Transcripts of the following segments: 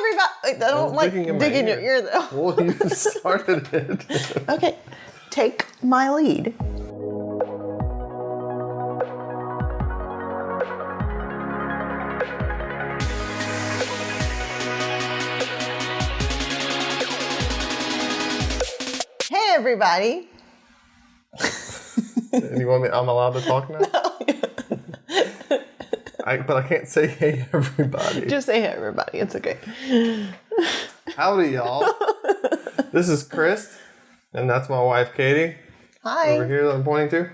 everybody. I don't like digging your ear, though. Well, you started it. Okay, take my lead. Hey, everybody. And you want me? I'm allowed to talk now? No. But I can't say hey, everybody. Just say hey, everybody. It's okay. Howdy, y'all. This is Krist, and that's my wife, Katie. Hi. Over here that I'm pointing to.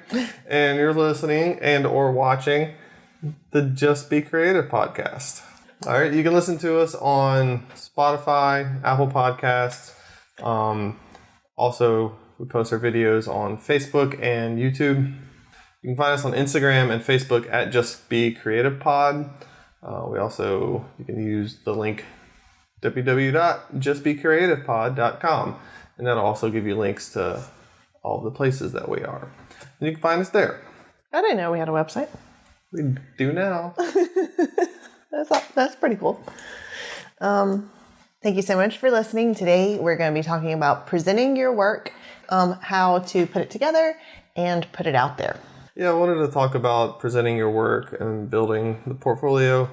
And you're listening and or watching the Just Be Creative podcast. All right, you can listen to us on Spotify, Apple Podcasts. Also, we post our videos on Facebook and YouTube. You can find us on Instagram and Facebook at justbecreativepod. You can use the link www.justbecreativepod.com, and that'll also give you links to all the places that we are. And you can find us there. I didn't know we had a website. We do now. That's pretty cool. Thank you so much for listening. Today we're going to be talking about presenting your work, how to put it together and put it out there. Yeah, I wanted to talk about presenting your work and building the portfolio,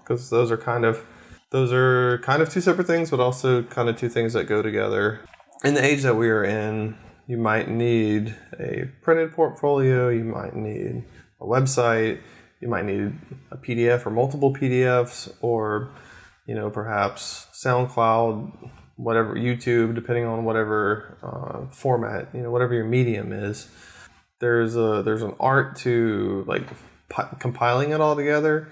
because those are kind of two separate things, but also kind of two things that go together. In the age that we are in, you might need a printed portfolio, you might need a website, you might need a PDF or multiple PDFs, or perhaps SoundCloud, whatever, YouTube, depending on whatever format, whatever your medium is. There's an art to compiling it all together.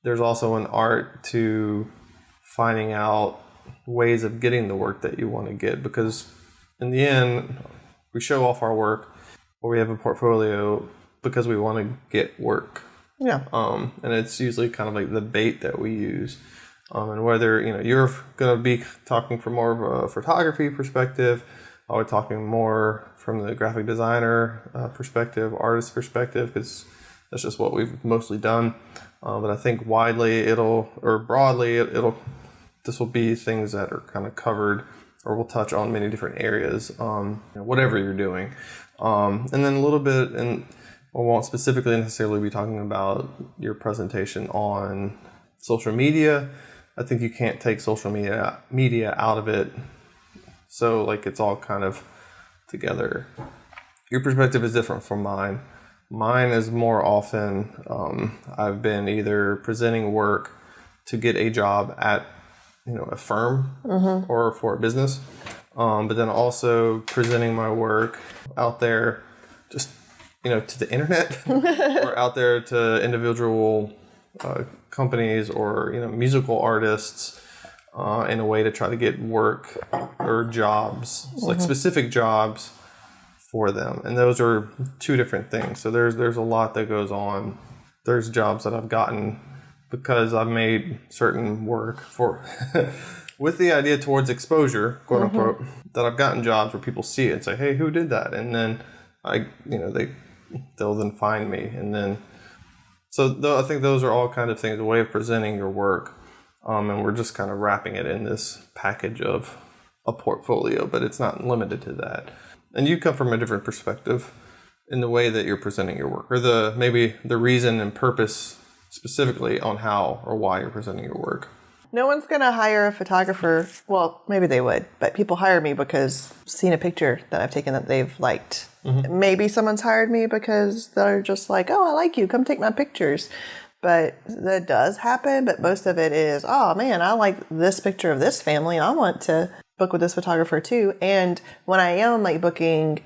There's also an art to finding out ways of getting the work that you want to get, because in the end, we show off our work, or we have a portfolio because we want to get work. Yeah. And it's usually kind of like the bait that we use. And whether you're going to be talking from more of a photography perspective, or talking more from the graphic designer perspective, artist perspective, because that's just what we've mostly done. But I think broadly, this will be things that are kind of covered, or will touch on many different areas, whatever you're doing. And then a little bit, and I won't specifically necessarily be talking about your presentation on social media. I think you can't take social media out of it. So it's all kind of together. Your perspective is different from mine. Mine is more often, I've been either presenting work to get a job at, a firm or for a business. But then also presenting my work out there just, to the internet or out there to individual companies or, musical artists, in a way to try to get work or jobs, specific jobs for them. And those are two different things. So there's a lot that goes on. There's jobs that I've gotten because I've made certain work for with the idea towards exposure, quote unquote, that I've gotten jobs where people see it and say, hey, who did that? And then they'll then find me. And then, I think those are all kind of things, a way of presenting your work. And we're just kind of wrapping it in this package of a portfolio, but it's not limited to that. And you come from a different perspective in the way that you're presenting your work, or maybe the reason and purpose specifically on how or why you're presenting your work. No one's going to hire a photographer. Well, maybe they would, but people hire me because seen a picture that I've taken that they've liked. Mm-hmm. Maybe someone's hired me because they're just like, oh, I like you, come take my pictures. But that does happen, but most of it is, oh man, I like this picture of this family. I want to book with this photographer too. And when I am booking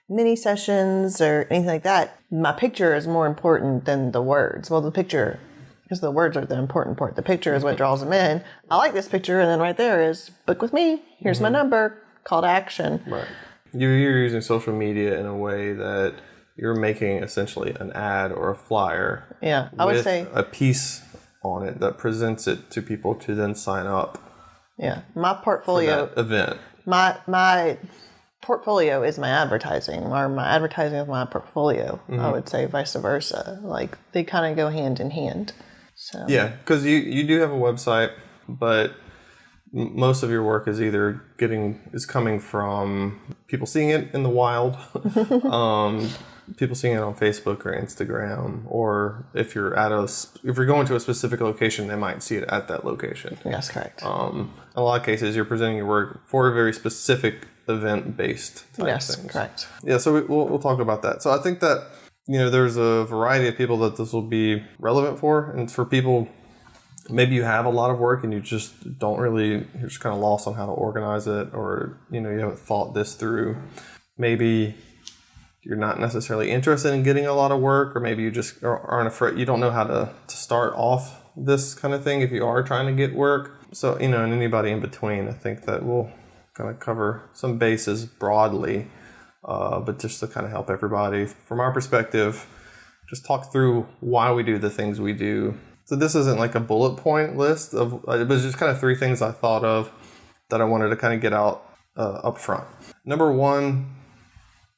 mini sessions or anything like that, my picture is more important than the words. Well, the picture, because the words are the important part. The picture is what draws them in. I like this picture, and then right there is, book with me. Here's my number, call to action. Right. You're using social media in a way that you're making essentially an ad or a flyer. Yeah, I would say a piece on it that presents it to people to then sign up. Yeah, my portfolio for that event. My portfolio is my advertising, or my advertising is my portfolio. I would say vice versa. They kind of go hand in hand. So yeah, because you do have a website, But most of your work is either coming from people seeing it in the wild, people seeing it on Facebook or Instagram, or if you're going to a specific location, they might see it at that location. Yes, correct. In a lot of cases, you're presenting your work for a very specific event-based type Yes, things. correct. Yeah, so we'll talk about that. So I think that, there's a variety of people that this will be relevant for, and for people, maybe you have a lot of work and you just you're just kind of lost on how to organize it, or, you haven't thought this through. Maybe you're not necessarily interested in getting a lot of work, or maybe you just aren't afraid, you don't know how to start off this kind of thing if you are trying to get work. So, and anybody in between, I think that we'll kind of cover some bases broadly, but just to kind of help everybody. From our perspective, just talk through why we do the things we do. So this isn't like a bullet point list it was just kind of 3 things I thought of that I wanted to kind of get out up front. Number 1,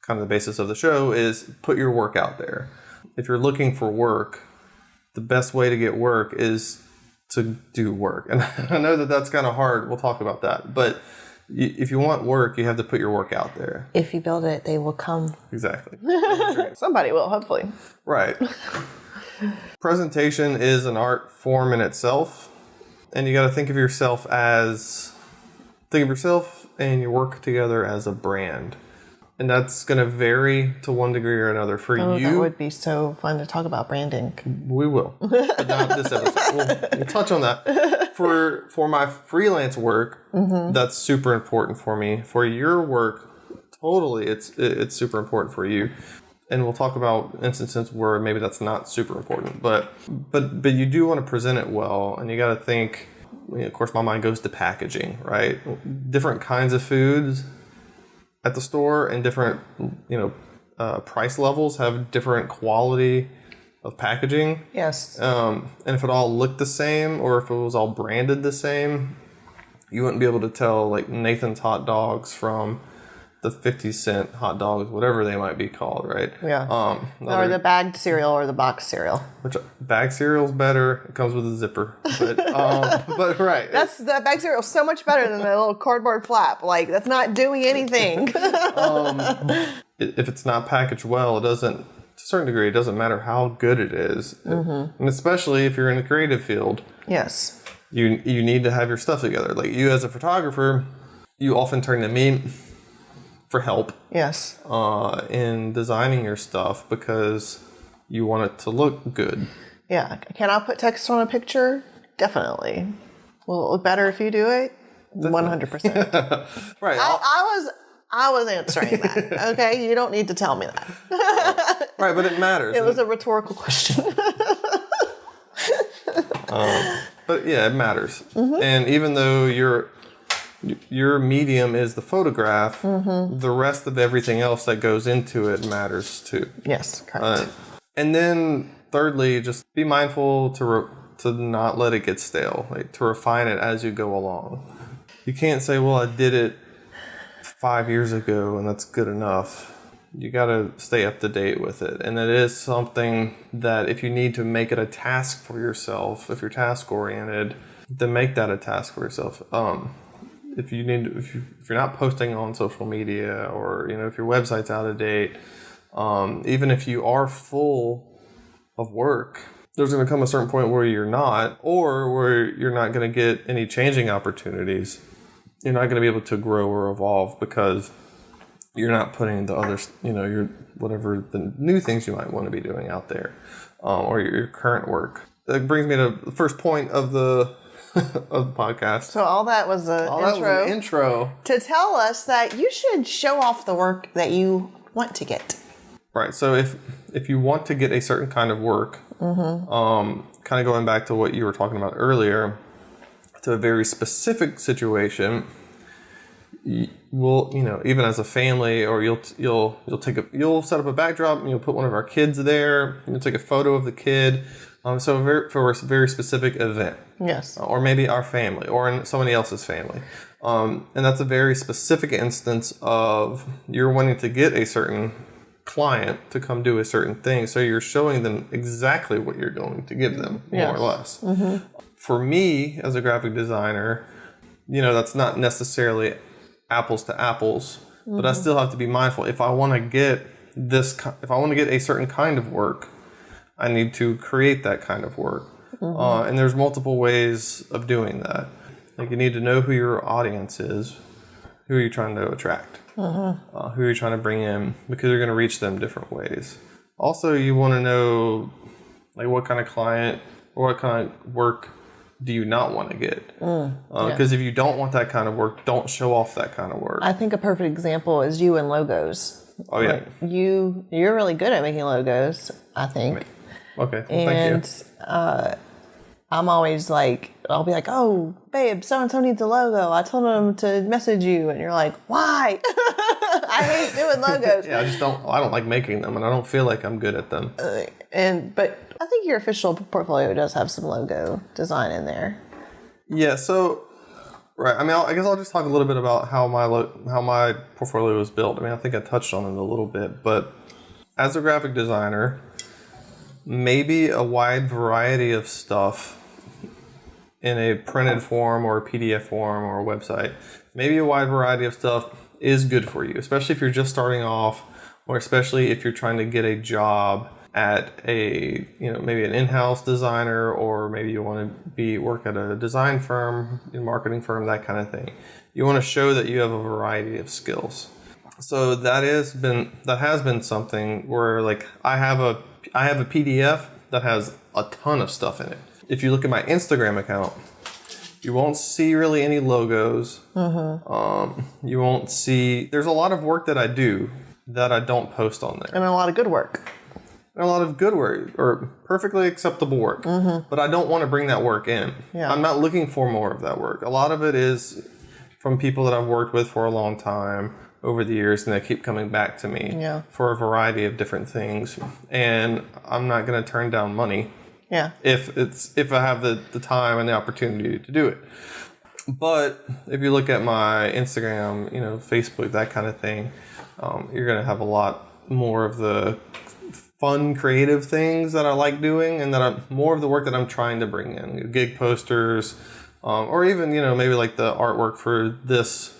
kind of the basis of the show, is put your work out there. If you're looking for work, the best way to get work is to do work. And I know that that's kind of hard. We'll talk about that. But if you want work, you have to put your work out there. If you build it, they will come. Exactly. Somebody will, hopefully. Right. Presentation is an art form in itself. And you got to think of yourself and your work together as a brand. And that's going to vary to one degree or another. For you, that would be so fun to talk about branding. We will, but not this episode. We'll touch on that. For my freelance work, that's super important for me. For your work, totally, it's super important for you. And we'll talk about instances where maybe that's not super important. But you do want to present it well, and you got to think. Of course, my mind goes to packaging, right? Different kinds of foods at the store and different, price levels have different quality of packaging. Yes. And if it all looked the same, or if it was all branded the same, you wouldn't be able to tell like Nathan's hot dogs from the 50-cent hot dogs, whatever they might be called, right? Yeah. Or the bagged cereal or the box cereal. Which bagged cereal's better. It comes with a zipper. But but right. The bagged cereal is so much better than the little cardboard flap. Like, that's not doing anything. If it's not packaged well, to a certain degree, it doesn't matter how good it is. And especially if you're in the creative field. Yes. You need to have your stuff together. Like, you as a photographer, you often turn to me for help. Yes. In designing your stuff because you want it to look good. Yeah. Can I put text on a picture? Definitely. Will it look better if you do it? 100%. Right. I was answering that. Okay, you don't need to tell me that. Right, but it matters. It was a rhetorical question. But yeah, it matters. And even though your medium is the photograph, the rest of everything else that goes into it matters too. Yes, correct. And then thirdly, just be mindful to not let it get stale, like to refine it as you go along. You can't say, well, I did it 5 years ago and that's good enough. You got to stay up to date with it. And it is something that if you need to make it a task for yourself, if you're task oriented, then make that a task for yourself. If you're not posting on social media, or if your website's out of date, even if you are full of work, there's going to come a certain point where you're not, or where you're not going to get any changing opportunities. You're not going to be able to grow or evolve because you're not putting the other, your whatever the new things you might want to be doing out there, or your current work. That brings me to the first point of the podcast. So all that was an intro to tell us that you should show off the work that you want to get. Right. So if you want to get a certain kind of work, kind of going back to what you were talking about earlier, to a very specific situation, even as a family, or you'll set up a backdrop and you'll put one of our kids there. You'll take a photo of the kid. For a very specific event. Yes. Or maybe our family, or somebody else's family. And that's a very specific instance of you're wanting to get a certain client to come do a certain thing. So you're showing them exactly what you're going to give them, more or less. for me as a graphic designer, that's not necessarily apples to apples, but I still have to be mindful. If I want to get a certain kind of work, I need to create that kind of work. And there's multiple ways of doing that. Like, you need to know who your audience is, who are you trying to attract, who are you trying to bring in, because you're going to reach them different ways. Also, you want to know, like, what kind of client or what kind of work do you not want to get? Because if you don't want that kind of work, don't show off that kind of work. I think a perfect example is you and logos. Oh, yeah. Like, you're really good at making logos, I think. Okay, and thank you. I'm always like, I'll be like, oh, babe, so-and-so needs a logo. I told them to message you. And you're like, why? I hate doing logos. Yeah, I don't like making them, and I don't feel like I'm good at them. But I think your official portfolio does have some logo design in there. Yeah, so, right. I mean, I guess I'll just talk a little bit about how my portfolio was built. I mean, I think I touched on it a little bit, but as a graphic designer, maybe a wide variety of stuff in a printed form or a PDF form or a website, maybe a wide variety of stuff is good for you, especially if you're just starting off, or especially if you're trying to get a job at a, maybe an in-house designer, or maybe you want to work at a design firm, a marketing firm, that kind of thing. You want to show that you have a variety of skills. So that has been something where, like, I have a PDF that has a ton of stuff in it. If you look at my Instagram account, you won't see really any logos. You won't see. There's a lot of work that I do that I don't post on there. And a lot of good work. And a lot of good work, or perfectly acceptable work. But I don't want to bring that work in. Yeah. I'm not looking for more of that work. A lot of it is from people that I've worked with for a long time over the years, and they keep coming back to me for a variety of different things. And I'm not going to turn down money. Yeah. If I have the time and the opportunity to do it. But if you look at my Instagram, Facebook, that kind of thing, you're going to have a lot more of the fun, creative things that I like doing, and more of the work that I'm trying to bring in. Gig posters, or even, maybe like the artwork for this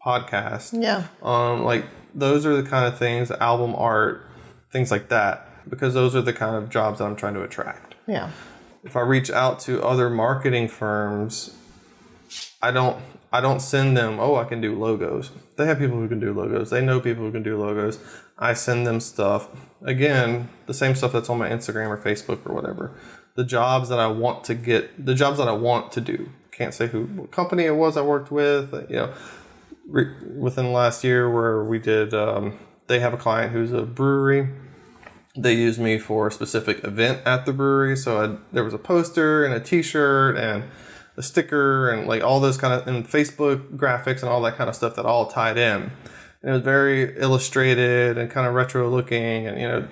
podcast. Yeah. Like, those are the kind of things, album art, things like that. Because those are the kind of jobs that I'm trying to attract. Yeah. If I reach out to other marketing firms, I don't send them, I can do logos. They have people who can do logos. They know people who can do logos. I send them stuff. Again, the same stuff that's on my Instagram or Facebook or whatever. The jobs that I want to get, the jobs that I want to do. Can't say what company it was I worked with. Within the last year where we did, they have a client who's a brewery. They used me for a specific event at the brewery. So there was a poster and a t-shirt and a sticker and like all those kind of, and Facebook graphics and all that kind of stuff that all tied in. And it was very illustrated and kind of retro looking. And,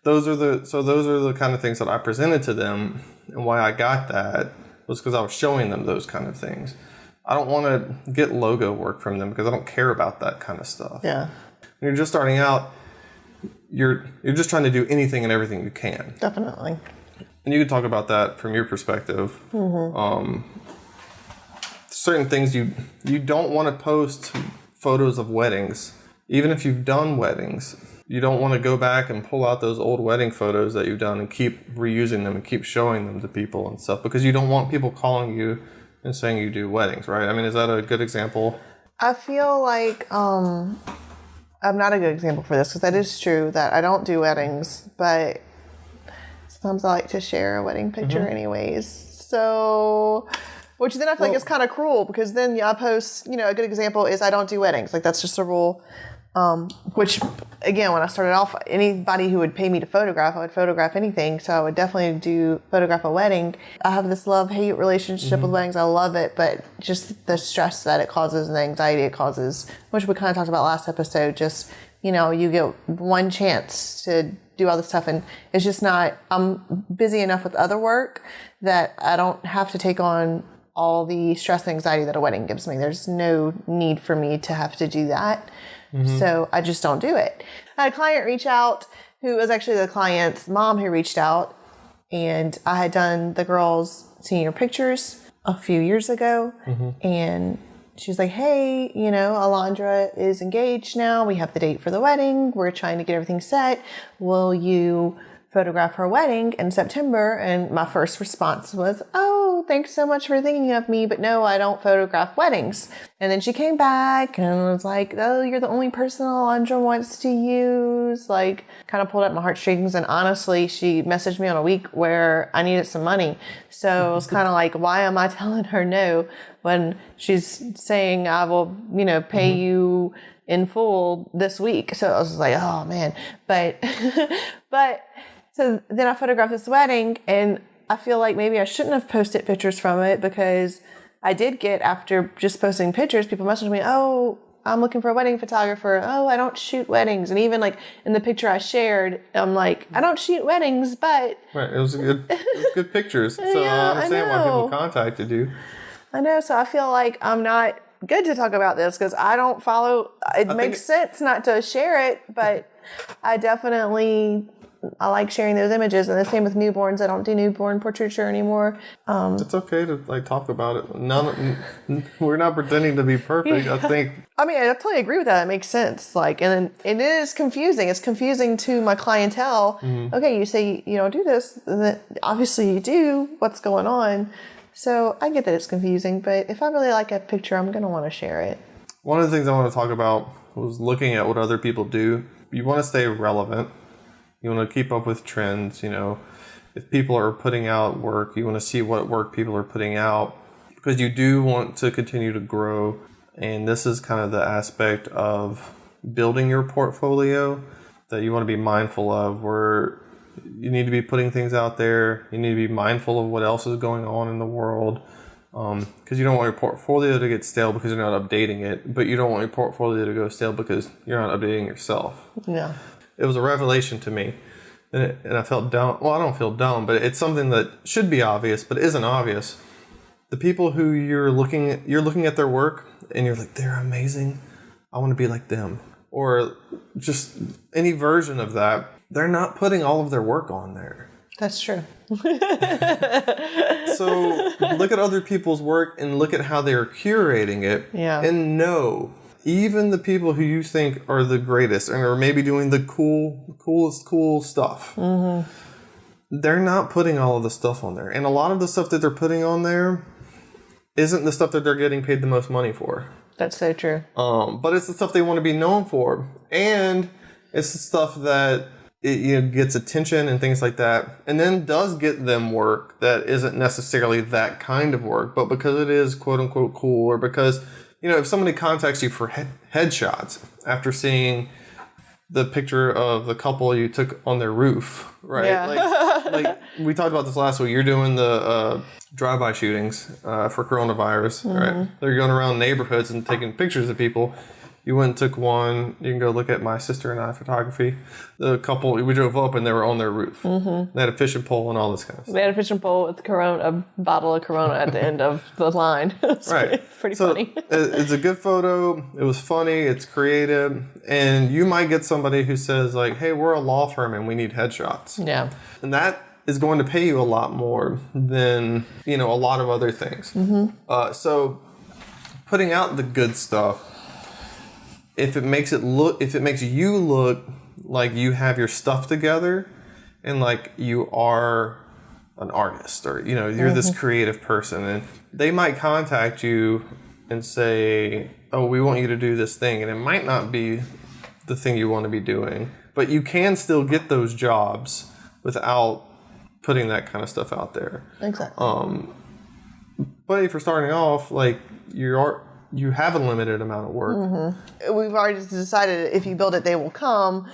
those are the kind of things that I presented to them. And why I got that was because I was showing them those kind of things. I don't want to get logo work from them because I don't care about that kind of stuff. Yeah. When you're just starting out, you're just trying to do anything and everything you can. Definitely. And you can talk about that from your perspective. Certain things you don't want to post photos of weddings. Even if you've done weddings, you don't want to go back and pull out those old wedding photos that you've done and keep reusing them and keep showing them to people and stuff, because you don't want people calling you and saying you do weddings, right? I mean, is that a good example? I feel like I'm not a good example for this, because that is true that I don't do weddings, but sometimes I like to share a wedding picture anyways. So, which then I feel like is kind of cruel, because then I post, a good example is I don't do weddings. Like, that's just a rule. Which, again, when I started off, anybody who would pay me to photograph, I would photograph anything. So I would definitely photograph a wedding. I have this love-hate relationship with weddings. I love it, but just the stress that it causes and the anxiety it causes, which we kind of talked about last episode, just, you get one chance to do all this stuff, and it's just not, I'm busy enough with other work that I don't have to take on all the stress and anxiety that a wedding gives me. There's no need for me to have to do that. So I just don't do it. I had a client reach out who was actually the client's mom who reached out, and I had done the girls' seeing your pictures a few years ago, and she's like, hey, Alondra is engaged now. We have the date for the wedding. We're trying to get everything set. Will you photograph her wedding in September? And my first response was, oh, thanks so much for thinking of me, but no, I don't photograph weddings. And then she came back and was like, oh, you're the only person Alondra wants to use. Like, kind of pulled at my heartstrings. And honestly, she messaged me on a week where I needed some money. So it was kind of like, why am I telling her no when she's saying I will, pay you in full this week? So I was just like, oh man. But so then I photographed this wedding, and I feel like maybe I shouldn't have posted pictures from it, because I did get, after just posting pictures, people messaged me, oh, I'm looking for a wedding photographer. Oh, I don't shoot weddings. And even like in the picture I shared, I'm like, I don't shoot weddings, but... Right, it was good pictures. So Yeah, I understand why people contacted you. I know, so I feel like I'm not good to talk about this, because I don't follow... It makes sense not to share it, but I like sharing those images. And the same with newborns. I don't do newborn portraiture anymore. It's okay to talk about it. We're not pretending to be perfect. I think. I mean, I totally agree with that. It makes sense. Like, and it is confusing. It's confusing to my clientele. Okay, you say you don't do this, and then obviously you do. What's going on? So I get that it's confusing, but if I really like a picture, I'm going to want to share it. One of the things I want to talk about was looking at what other people do. You want to stay relevant. You want to keep up with trends. If people are putting out work, you want to see what work people are putting out, because you do want to continue to grow. And this is kind of the aspect of building your portfolio that you want to be mindful of, where you need to be putting things out there. You need to be mindful of what else is going on in the world, because you don't want your portfolio to get stale because you're not updating it, but you don't want your portfolio to go stale because you're not updating yourself. Yeah. It was a revelation to me, and I felt dumb. Well, I don't feel dumb, but it's something that should be obvious, but isn't obvious. The people who you're looking at their work, and you're like, they're amazing. I want to be like them, or just any version of that. They're not putting all of their work on there. That's true. So look at other people's work and look at how they're curating it, and know. Even the people who you think are the greatest and are maybe doing the coolest stuff, they're not putting all of the stuff on there. And a lot of the stuff that they're putting on there isn't the stuff that they're getting paid the most money for. That's so true. But it's the stuff they want to be known for. And it's the stuff that gets attention and things like that. And then does get them work that isn't necessarily that kind of work. But because it is quote unquote cool, or because... if somebody contacts you for headshots after seeing the picture of the couple you took on their roof, right? Yeah. Like we talked about this last week. You're doing the drive-by shootings for coronavirus, right? They're going around neighborhoods and taking pictures of people. You went and took one. You can go look at my sister and I photography. The couple, we drove up and they were on their roof. They had a fishing pole and all this kind of stuff. They had a fishing pole with a bottle of Corona at the end of the line. It's right. pretty funny. It's a good photo. It was funny. It's creative. And you might get somebody who says like, hey, we're a law firm and we need headshots. Yeah. And that is going to pay you a lot more than, a lot of other things. So putting out the good stuff, if it makes you look like you have your stuff together and like you are an artist, or you're this creative person, and they might contact you and say, oh, we want you to do this thing, and it might not be the thing you want to be doing, but you can still get those jobs without putting that kind of stuff out there. Exactly. But if you're starting off, like you have a limited amount of work. We've already decided if you build it, they will come.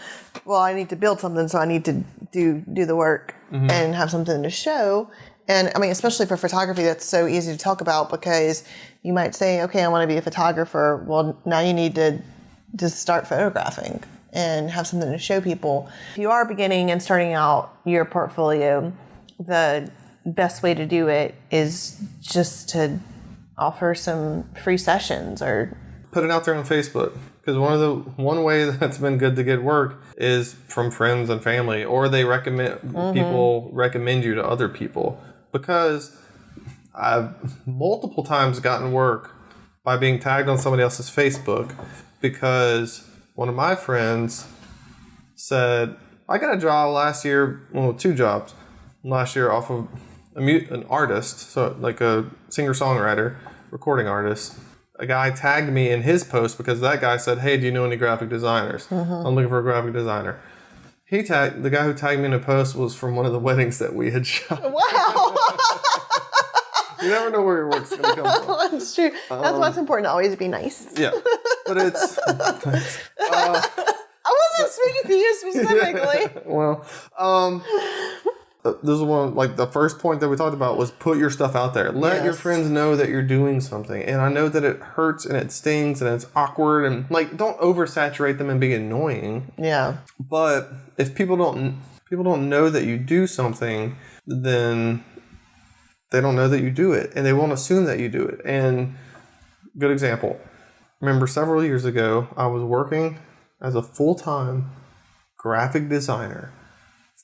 Well, I need to build something, so I need to do the work and have something to show. And I mean, especially for photography, that's so easy to talk about, because you might say, okay, I want to be a photographer. Well, now you need to start photographing and have something to show people. If you are beginning and starting out your portfolio, the best way to do it is just to offer some free sessions, or put it out there on Facebook. Because one way that's been good to get work is from friends and family, or they people recommend you to other people. Because I've multiple times gotten work by being tagged on somebody else's Facebook because one of my friends said, I got a job last year, well, 2 jobs last year off of an artist, so like a singer-songwriter, recording artist. A guy tagged me in his post because that guy said, hey, do you know any graphic designers? I'm looking for a graphic designer. The guy who tagged me in a post was from one of the weddings that we had shot. Wow. You never know where your work's going to come from. That's true. That's why it's important to always be nice. Yeah. But it's... I wasn't speaking to you specifically. Well, this is one, like the first point that we talked about was put your stuff out there. Let your friends know that you're doing something. And I know that it hurts and it stings and it's awkward and like don't oversaturate them and be annoying. Yeah. But if people don't know that you do something, then they don't know that you do it and they won't assume that you do it. And good example. Remember several years ago, I was working as a full-time graphic designer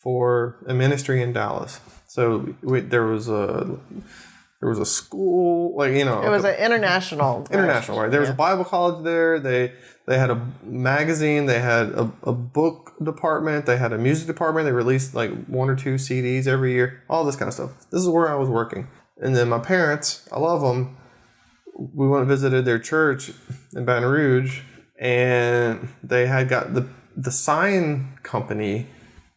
for a ministry in Dallas. So there was a school, like, you know. It was an international. International, right? There was a Bible college there. They had a magazine. They had a book department. They had a music department. They released like 1 or 2 CDs every year. All this kind of stuff. This is where I was working. And then my parents, I love them. We went and visited their church in Baton Rouge. And they had got the sign company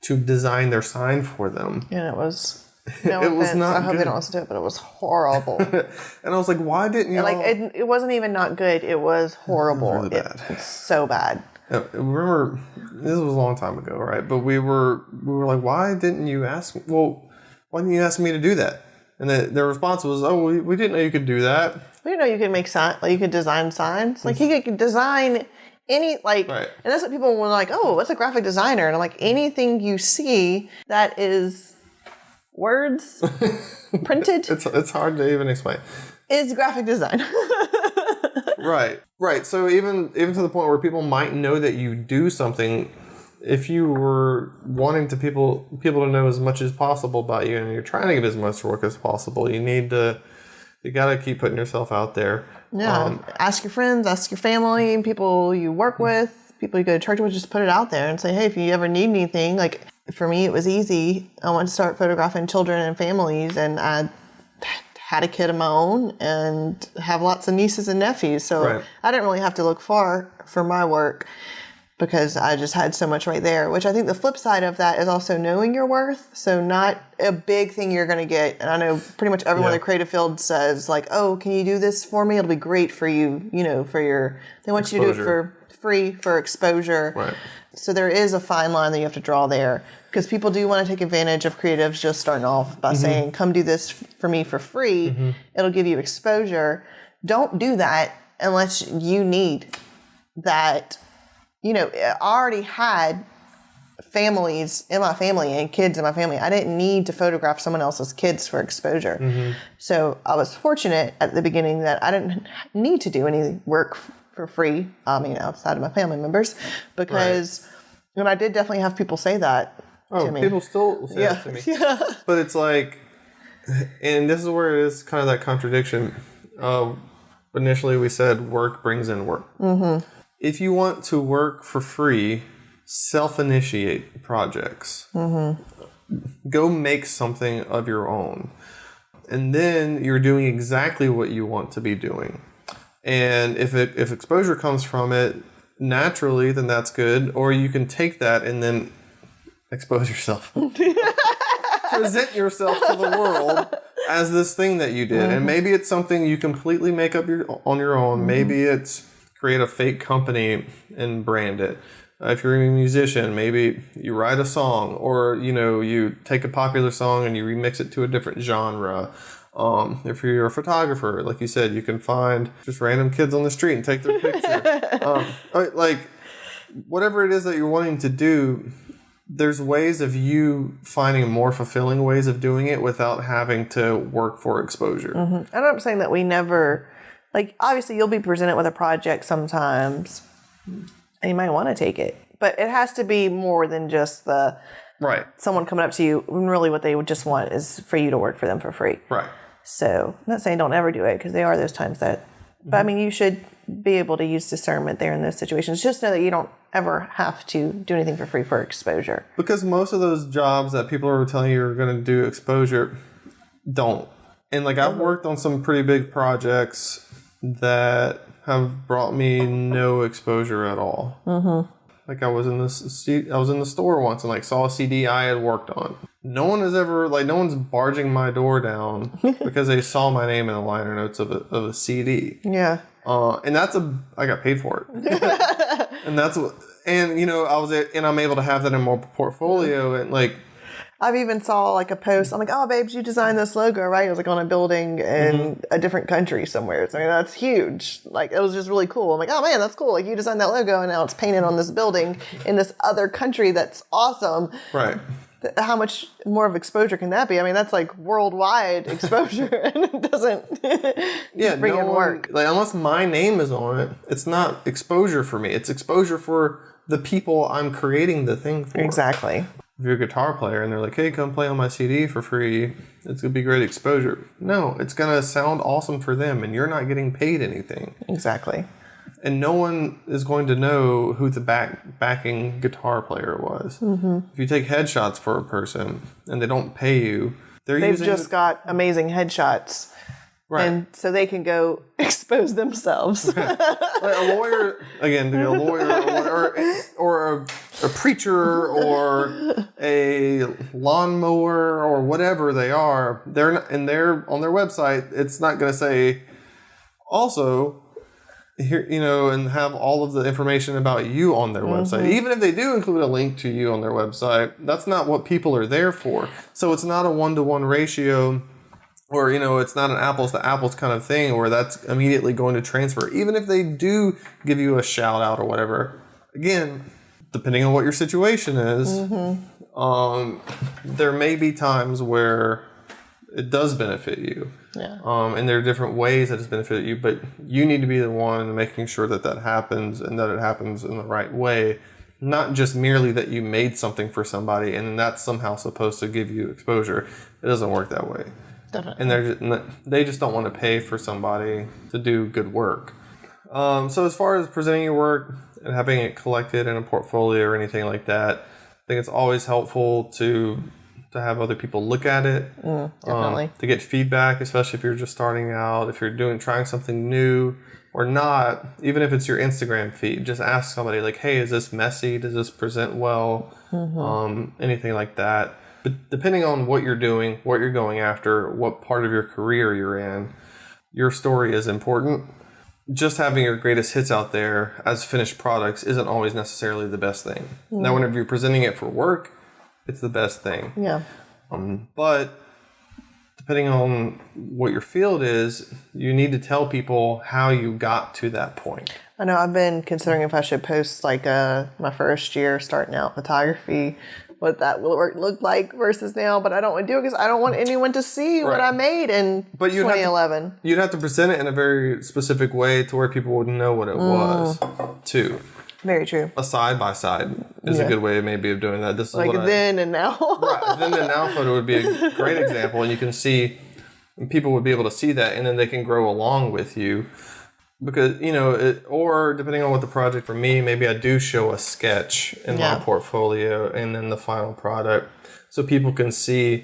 to design their sign for them. And it was, it was not I hope good. they don't listen to it, but it was horrible. And I was like, why didn't you? Like it wasn't even not good. It was horrible. It was really bad. It's so bad. Remember, this was a long time ago, right? But we were like, why didn't you ask me? Well, why didn't you ask me to do that? And their response was, oh, we didn't know you could do that. We didn't know you could make signs. Like you could design signs. Like he could design any, like, right. And that's what people were like, oh, what's a graphic designer? And I'm like, anything you see that is words printed. It's hard to even explain. Is graphic design. Right. So even to the point where people might know that you do something, if you were wanting people to know as much as possible about you and you're trying to get as much work as possible, you got to keep putting yourself out there. Yeah. Ask your friends, ask your family, people you work with, people you go to church with, just put it out there and say, hey, if you ever need anything, like for me, it was easy. I wanted to start photographing children and families, and I had a kid of my own and have lots of nieces and nephews. So I didn't really have to look far for my work because I just had so much right there, which I think the flip side of that is also knowing your worth. So not a big thing you're going to get. And I know pretty much everyone in the creative field says like, oh, can you do this for me? It'll be great for you, they want you to do it for free, for exposure. Right. So there is a fine line that you have to draw there because people do want to take advantage of creatives just starting off by saying, come do this for me for free. It'll give you exposure. Don't do that unless you need that. I already had families in my family and kids in my family. I didn't need to photograph someone else's kids for exposure. So I was fortunate at the beginning that I didn't need to do any work for free. I mean, outside of my family members, because and I did definitely have people say that to me. People still say that to me. Yeah. But it's like, and this is where it is kind of that contradiction. Initially we said work brings in work. If you want to work for free, self-initiate projects. Go make something of your own. And then you're doing exactly what you want to be doing. And if exposure comes from it naturally, then that's good. Or you can take that and then expose yourself. Present yourself to the world as this thing that you did. And maybe it's something you completely make up on your own. Maybe it's create a fake company and brand it. If you're a musician, maybe you write a song, or you take a popular song and you remix it to a different genre. If you're a photographer, like you said, you can find just random kids on the street and take their picture. Like whatever it is that you're wanting to do, there's ways of you finding more fulfilling ways of doing it without having to work for exposure. And I'm saying that we never. Like, obviously, you'll be presented with a project sometimes, and you might want to take it. But it has to be more than just someone coming up to you, when really what they would just want is for you to work for them for free. Right. So I'm not saying don't ever do it, because there are those times that, but I mean, you should be able to use discernment there in those situations. Just know that you don't ever have to do anything for free for exposure. Because most of those jobs that people are telling you are going to do exposure don't. And like I've worked on some pretty big projects that have brought me no exposure at all. Like I was in the store once and like saw a CD I had worked on. No one has ever, like, no one's barging my door down because they saw my name in the liner notes of a CD. Yeah. And I got paid for it. And that's what, and you know, I'm able to have that in my portfolio, and like, I've even saw like a post. I'm like, oh, babes, you designed this logo, right? It was like on a building in a different country somewhere. So I mean, that's huge. Like, it was just really cool. I'm like, oh man, that's cool. Like, you designed that logo, and now it's painted on this building in this other country. That's awesome. Right. How much more of exposure can that be? I mean, that's like worldwide exposure, and it doesn't freaking work. Like, unless my name is on it, it's not exposure for me. It's exposure for the people I'm creating the thing for. Exactly. If you're a guitar player and they're like, hey, come play on my CD for free, it's going to be great exposure. No, it's going to sound awesome for them, and you're not getting paid anything. Exactly. And no one is going to know who the backing guitar player was. If you take headshots for a person and they don't pay you, they've just got amazing headshots. Right. And so they can go expose themselves. Like a lawyer, again, a lawyer or a preacher or a lawnmower or whatever they are, they're not, and they're on their website, it's not going to say, also, here, you know, and have all of the information about you on their website. Even if they do include a link to you on their website, that's not what people are there for. So it's not a 1-to-1 ratio, or, you know, it's not an apples to apples kind of thing where that's immediately going to transfer. Even if they do give you a shout out or whatever, again, depending on what your situation is, there may be times where it does benefit you. Yeah. And there are different ways that it's benefited you, but you need to be the one making sure that happens, and that it happens in the right way. Not just merely that you made something for somebody and that's somehow supposed to give you exposure. It doesn't work that way. Definitely. And they just don't want to pay for somebody to do good work. So as far as presenting your work and having it collected in a portfolio or anything like that, I think it's always helpful to have other people look at it. Definitely. To get feedback, especially if you're just starting out, if you're trying something new or not, even if it's your Instagram feed, just ask somebody like, hey, is this messy? Does this present well? Anything like that. But depending on what you're doing, what you're going after, what part of your career you're in, your story is important. Just having your greatest hits out there as finished products isn't always necessarily the best thing. Now, whenever you're presenting it for work, it's the best thing. Yeah. But depending on what your field is, you need to tell people how you got to that point. I know I've been considering if I should post like my first year starting out photography, what that will look like versus now, but I don't want to do it because I don't want anyone to see what I made in 2011. You'd have to present it in a very specific way to where people would know what it was, too. Very true. A side-by-side is a good way maybe of doing that. This is like then and now. Right, then and now photo would be a great example, and you can see, people would be able to see that, and then they can grow along with you. Because, you know, or depending on what the project, for me, maybe I do show a sketch in my portfolio and then the final product, so people can see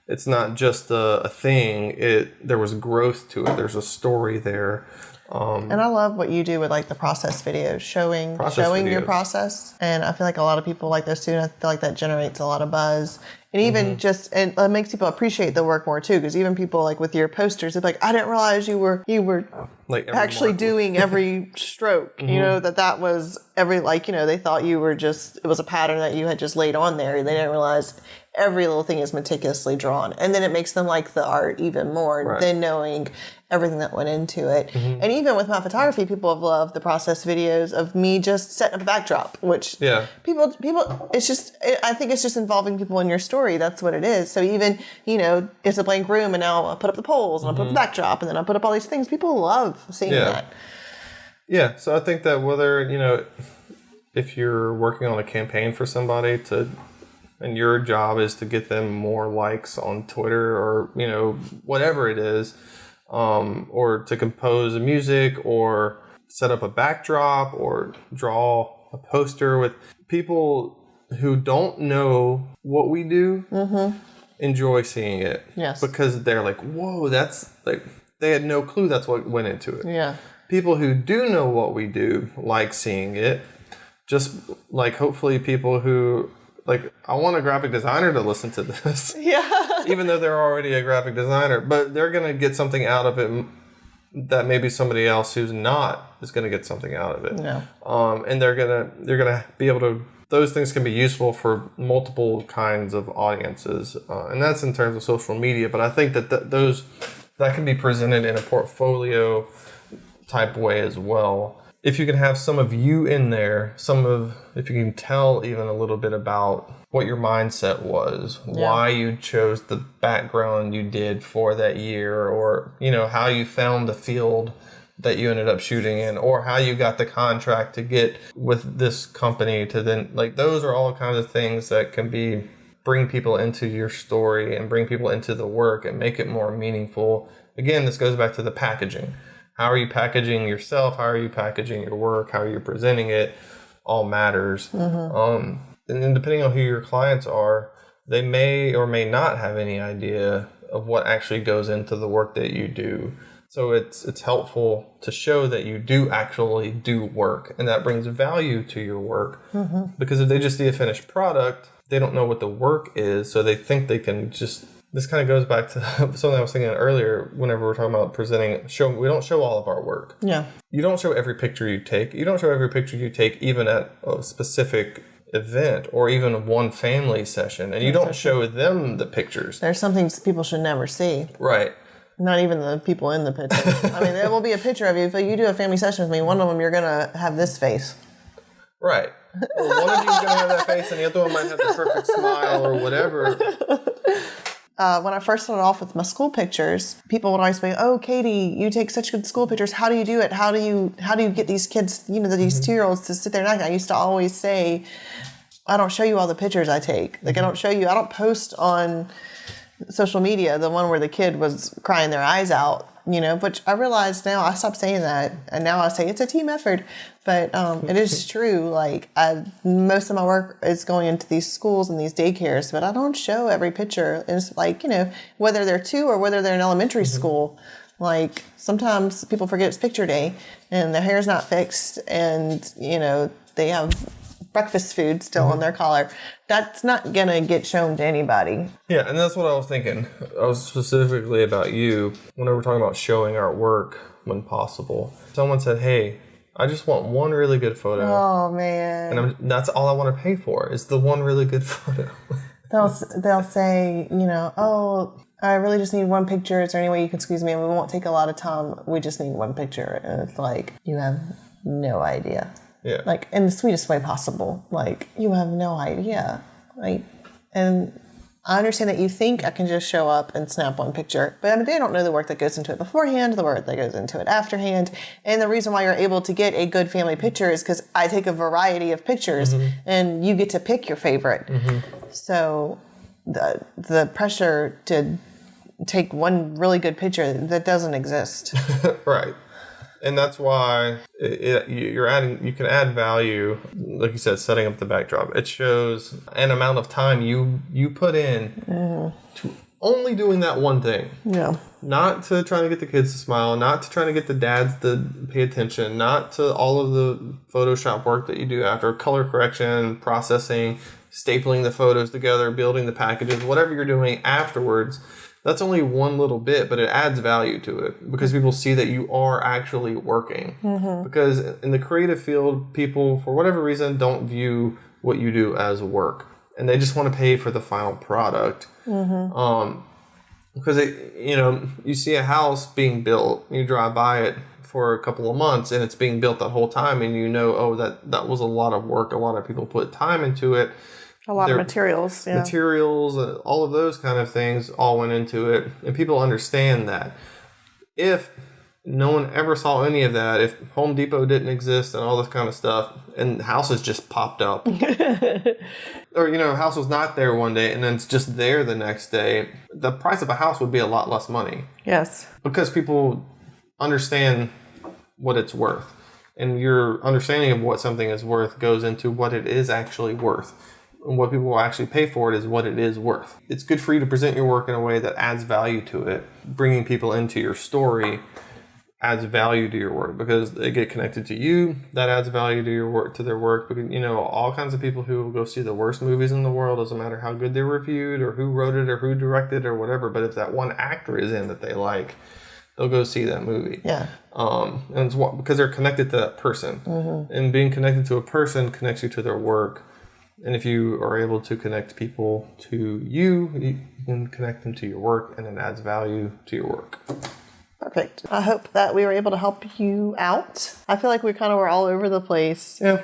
it's not just a thing. There was growth to it. There's a story there. And I love what you do with like the process videos, showing your process. And I feel like a lot of people like those too. And I feel like that generates a lot of buzz. And even and it makes people appreciate the work more too. Because even people like with your posters, they're like, I didn't realize you were like actually doing every stroke. You know, that was every, like, you know, they thought you were just, it was a pattern that you had just laid on there. They didn't realize every little thing is meticulously drawn. And then it makes them like the art even more than knowing everything that went into it. And even with my photography, people have loved the process videos of me just setting up a backdrop, which people, it's just, I think it's just involving people in your story. That's what it is. So even, you know, it's a blank room and now I'll put up the poles and I'll put up the backdrop and then I'll put up all these things. People love seeing that. Yeah. So I think that whether, you know, if you're working on a campaign for somebody to and your job is to get them more likes on Twitter or, you know, whatever it is, or to compose music or set up a backdrop or draw a poster with people who don't know what we do, enjoy seeing it. Yes. Because they're like, whoa, that's like, they had no clue that's what went into it. Yeah. People who do know what we do like seeing it. Just like hopefully people who, like, I want a graphic designer to listen to this. Yeah. Even though they're already a graphic designer, but they're going to get something out of it that maybe somebody else who's not is going to get something out of it. Yeah. And they're gonna be able to. Those things can be useful for multiple kinds of audiences, and that's in terms of social media. But I think that that can be presented in a portfolio type way as well. If you can have some of you in there, if you can tell even a little bit about what your mindset was, why you chose the background you did for that year, or, you know, how you found the field that you ended up shooting in, or how you got the contract to get with this company to then, like, those are all kinds of things that can bring people into your story and bring people into the work and make it more meaningful. Again, this goes back to the packaging. How are you packaging yourself? How are you packaging your work? How are you presenting it? All matters. And then depending on who your clients are, they may or may not have any idea of what actually goes into the work that you do. So it's helpful to show that you do actually do work, and that brings value to your work. Because if they just see a finished product, they don't know what the work is, so they think they can just... This kind of goes back to something I was thinking earlier whenever we're talking about presenting. We don't show all of our work. Yeah. You don't show every picture you take. You don't show every picture you take even at a specific event or even one family session. And you don't show them the pictures. There's some things people should never see. Right. Not even the people in the picture. I mean, there will be a picture of you. If you do a family session with me, one of them you're going to have this face. Right. Well, one of you is going to have that face and the other one might have the perfect smile or whatever. When I first started off with my school pictures, people would always say, "Oh, Katie, you take such good school pictures. How do you do it? How do you get these kids, you know, these 2-year-olds to sit there and act?" I used to always say, "I don't show you all the pictures I take. Like, I don't post on social media the one where the kid was crying their eyes out, you know." But I realized now, I stopped saying that, and now I say it's a team effort. But it is true. Like, most of my work is going into these schools and these daycares, but I don't show every picture. It's like, you know, whether they're 2 or whether they're in elementary school. Like, sometimes people forget it's picture day and their hair's not fixed, and, you know, they have breakfast food still on their collar. That's not gonna get shown to anybody. Yeah, and that's what I was thinking. I was specifically about you whenever we're talking about showing our work when possible. Someone said, "Hey, I just want one really good photo." Oh, man. And that's all I want to pay for is the one really good photo. They'll say, you know, "Oh, I really just need one picture. Is there any way you can squeeze me in? We won't take a lot of time. We just need one picture." And it's like, you have no idea. Yeah. Like, in the sweetest way possible. Like, you have no idea. Like, and I understand that you think I can just show up and snap one picture, but I mean, they don't know the work that goes into it beforehand, the work that goes into it afterhand. And the reason why you're able to get a good family picture is because I take a variety of pictures and you get to pick your favorite. So the pressure to take one really good picture, that doesn't exist. Right. And that's why you can add value, like you said, setting up the backdrop. It shows an amount of time you put in to only doing that one thing. Yeah. Not to trying to get the kids to smile, not to trying to get the dads to pay attention, not to all of the Photoshop work that you do after, color correction, processing, stapling the photos together, building the packages, whatever you're doing afterwards. That's only one little bit, but it adds value to it because people see that you are actually working. Because in the creative field, people, for whatever reason, don't view what you do as work. And they just want to pay for the final product. Because, you see a house being built, you drive by it for a couple of months, and it's being built that whole time, and you know, oh, that was a lot of work. A lot of people put time into it. A lot of materials. Yeah. Materials, all of those kind of things all went into it. And people understand that. If No one ever saw any of that if Home Depot didn't exist and all this kind of stuff, and houses just popped up. Or, a house was not there one day and then it's just there the next day. The price of a house would be a lot less money. Yes. Because people understand what it's worth. And your understanding of what something is worth goes into what it is actually worth. And what people will actually pay for it is what it is worth. It's good for you to present your work in a way that adds value to it. Bringing people into your story adds value to your work because they get connected to you. That adds value to your work, to their work. Because, all kinds of people who will go see the worst movies in the world, doesn't matter how good they're reviewed or who wrote it or who directed or whatever. But if that one actor is in that they like, they'll go see that movie. Yeah. And it's because they're connected to that person. Mm-hmm. And being connected to a person connects you to their work. And if you are able to connect people to you, you can connect them to your work, and it adds value to your work. Perfect. I hope that we were able to help you out. I feel like we kind of were all over the place. Yeah.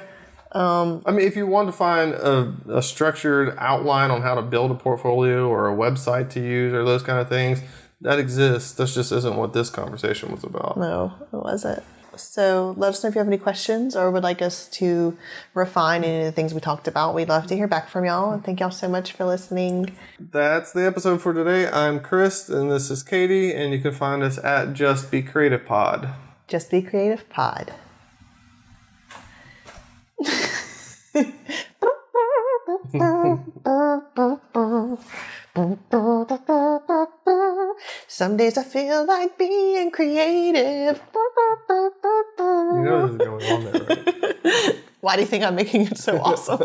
If you want to find a structured outline on how to build a portfolio or a website to use or those kind of things, that exists. That just isn't what this conversation was about. No, it wasn't. So let us know if you have any questions or would like us to refine any of the things we talked about. We'd love to hear back from y'all. And thank y'all so much for listening. That's the episode for today. I'm Krist and this is Katie. And you can find us at justbecreativepod. Just Be Creative Pod. Some days I feel like being creative. You know this is going on there, right? Why do you think I'm making it so awesome?